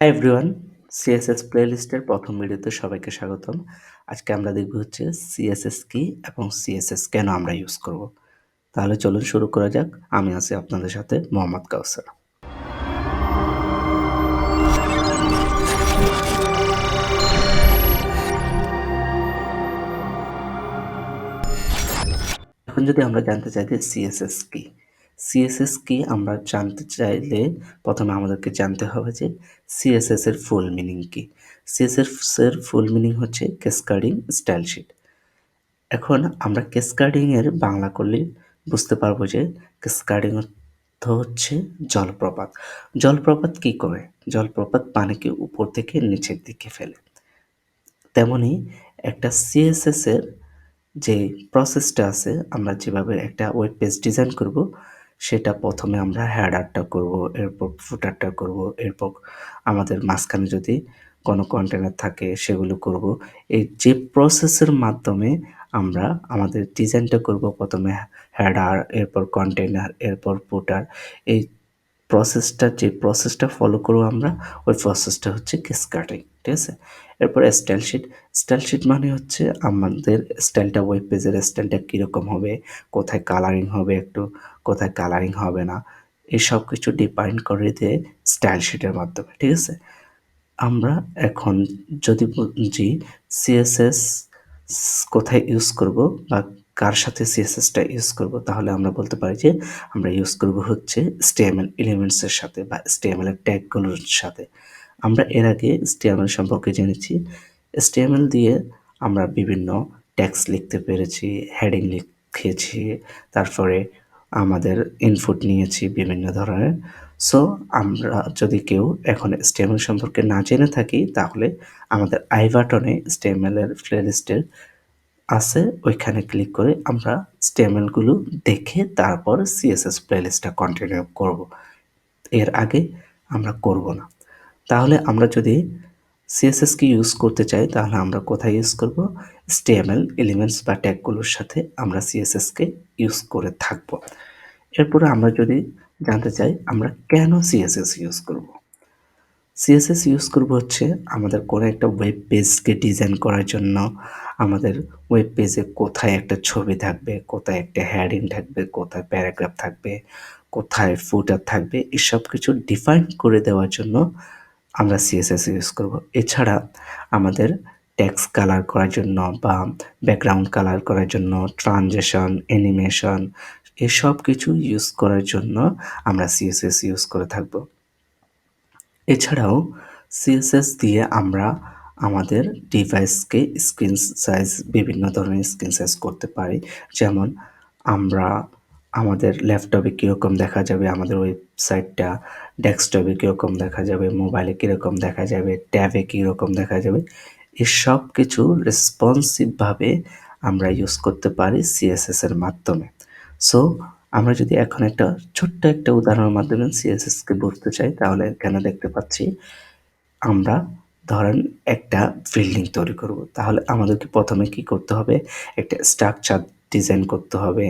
Hi everyone, CSS প্লেলিস্টের প্রথম ভিডিওতে সবাইকে স্বাগতম। আজকে আমরা দেখব হচ্ছে সিএসএস কি এবং সিএসএস কেন আমরা ইউজ করব। তাহলে চলুন শুরু করা যাক। আমি আছি আপনাদের সাথে মোহাম্মদ কাউসার। এখন যদি আমরা জানতে চাই যে সিএসএস কি, সিএসএস কি আমরা জানতে চাইলে প্রথমে আমাদেরকে জানতে হবে যে সিএসএস এর ফুল মিনিং কি। সিএসএস এর ফুল মিনিং হচ্ছে ক্যাসকেডিং স্টাইল শিট। এখন আমরা ক্যাসকেডিং এর বাংলা করলে বুঝতে পারবো যে ক্যাসকেডিং অর্থ হচ্ছে জলপ্রপাত। জলপ্রপাত কি করে? জলপ্রপাত পানিকে উপর থেকে নিচের দিকে ফেলে। তেমনি একটা সিএসএস এর যে প্রসেসটা আছে, আমরা যেভাবে একটা ওয়েব পেজ ডিজাইন করব, সেটা প্রথমে আমরা হেডারটা করব, এরপর ফুটারটা করব, এরপর আমাদের মাঝখানে যদি কোনো কন্টেনার থাকে সেগুলো করব। এই যে প্রসেসের মাধ্যমে আমরা আমাদের ডিজাইনটা করব, প্রথমে হেডার, এরপর কন্টেনার, এরপর ফুটার, এই যে প্রসেসটা ফলো করব আমরা, ওই প্রসেসটা হচ্ছে ক্যাসকেডিং। ঠিক আছে? এরপরে স্টাইল শিট। স্টাইল শিট মানে হচ্ছে আমাদের স্টাইলটা, ওয়েব পেজের স্টাইলটা কীরকম হবে, কোথায় কালারিং হবে একটু, কোথায় কালারিং হবে না, এই সব কিছু ডিফাইন করে দেয় স্টাইল শিটের মাধ্যমে। ঠিক আছে? আমরা এখন যদি বুঝি সিএসএস কোথায় ইউজ করব বা কার সাথে সিএসএসটা ইউজ করব, তাহলে আমরা বলতে পারি যে আমরা ইউজ করব হচ্ছে HTML এলিমেন্টসের সাথে বা HTML এর ট্যাগগুলোর সাথে। আমরা এর আগে HTML সম্পর্কে জেনেছি। HTML দিয়ে আমরা বিভিন্ন ট্যাগস লিখতে পেরেছি, হেডিং লিখেছি, তারপরে আমাদের ইনপুট নিয়েছি বিভিন্ন ধরনের। সো আমরা যদি কেউ এখন HTML সম্পর্কে না জেনে থাকি, তাহলে আমাদের আই বাটনে HTML এর প্লেলিস্টের আছে, ওইখানে ক্লিক করে আমরা HTML গুলো দেখে তারপর সিএসএস প্লেলিস্টটা কন্টিনিউ করব। এর আগে আমরা করব না। তাহলে আমরা যদি সিএসএস কে ইউজ করতে চাই, তাহলে আমরা কোথায় ইউজ করব? HTML এলিমেন্টস বা ট্যাগগুলোর সাথে আমরা সিএসএস কে ইউজ করে থাকব। এরপরে আমরা যদি জানতে চাই আমরা কেন সিএসএস ইউজ করব। সিএসএস ইউজ করব হচ্ছে আমাদের কোনো একটা ওয়েব পেজকে ডিজাইন করার জন্য, আমাদের ওয়েব পেজে কোথায় একটা ছবি থাকবে, কোথায় একটা হেডিং থাকবে, কোথায় প্যারাগ্রাফ থাকবে, কোথায় ফুটার থাকবে, এসব কিছু ডিফাইন করে দেওয়ার জন্য আমরা সিএসএস ইউজ করব। এছাড়া আমাদের টেক্সট কালার করার জন্য বা ব্যাকগ্রাউন্ড কালার করার জন্য, ট্রানজিশন, অ্যানিমেশন, এসব কিছু ইউজ করার জন্য আমরা সিএসএস ইউজ করে থাকব। এছাড়াও সিএসএস দিয়ে আমরা আমাদের ডিভাইসকে স্ক্রিন সাইজ, বিভিন্ন ধরনের স্ক্রিন সাইজ করতে পারি। যেমন আমরা আমাদের ল্যাপটপে কীরকম দেখা যাবে আমাদের ওয়েবসাইটটা, ডেস্কটপে কীরকম দেখা যাবে, মোবাইলে কীরকম দেখা যাবে, ট্যাবে কীরকম দেখা যাবে, এসব কিছু রেসপন্সিভভাবে আমরা ইউজ করতে পারি সিএসএস এর মাধ্যমে। সো আমরা যদি এখন একটা ছোট্ট একটা উদাহরণের মাধ্যমে সিএসএস কে বুঝতে চাই, তাহলে এখানে দেখতে পাচ্ছি আমরা ধরেন একটা বিল্ডিং তৈরি করব। তাহলে আমাদেরকে প্রথমে কি করতে হবে? একটা স্ট্রাকচার ডিজাইন করতে হবে।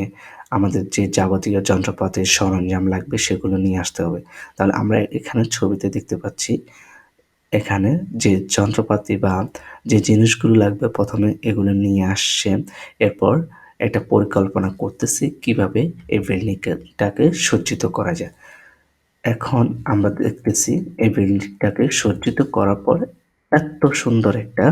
আমাদের যে যাবতীয় যন্ত্রপাতির সরঞ্জাম লাগবে সেগুলো নিয়ে আসতে হবে। তাহলে আমরা এখানে ছবিতে দেখতে পাচ্ছি, এখানে যে যন্ত্রপাতি বা যে জিনিসগুলো লাগবে প্রথমে এগুলো নিয়ে আসছে। এরপর একটা পরিকল্পনা করতেছি কিভাবে এই বিল্ডিংটাকে সজ্জিত করা যায়। এখন আমরা দেখতেছি এই বিল্ডিংটাকে সজ্জিত করার পর এত সুন্দর একটা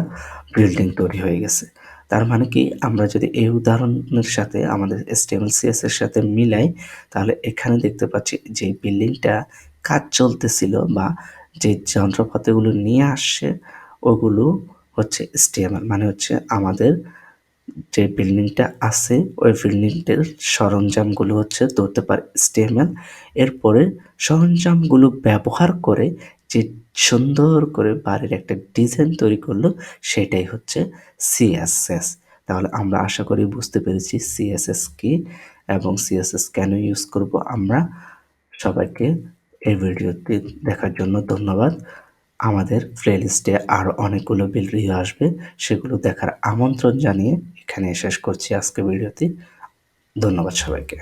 বিল্ডিং তৈরি হয়ে গেছে। তার মানে কি, আমরা যদি এই উদাহরণের সাথে আমাদের HTML/CSS এর সাথে মিলাই, তাহলে এখানে দেখতে পাচ্ছি যে বিল্ডিংটা কাজ চলতেছিল বা যে যন্ত্রপাতিগুলো নিয়ে আসছে ওগুলো হচ্ছে HTML, মানে হচ্ছে আমাদের যে বিল্ডিংটা আছে ওই বিল্ডিংটার সরঞ্জামগুলো হচ্ছে ধরতে পারে HTML। এরপরে সরঞ্জামগুলো ব্যবহার করে যে সুন্দর করে বাড়ির একটা ডিজাইন তৈরি করলো, সেটাই হচ্ছে সিএসএস। তাহলে আমরা আশা করি বুঝতে পেরেছি সিএসএস কি এবং সিএসএস কেন ইউজ করব আমরা। সবাইকে এই ভিডিওটি দেখার জন্য ধন্যবাদ। আমাদের প্লেলিস্টে আরও অনেকগুলো ভিডিও আসবে, সেগুলো দেখার আমন্ত্রণ জানিয়ে এখানে শেষ করছি আজকের ভিডিওটি। ধন্যবাদ সবাইকে।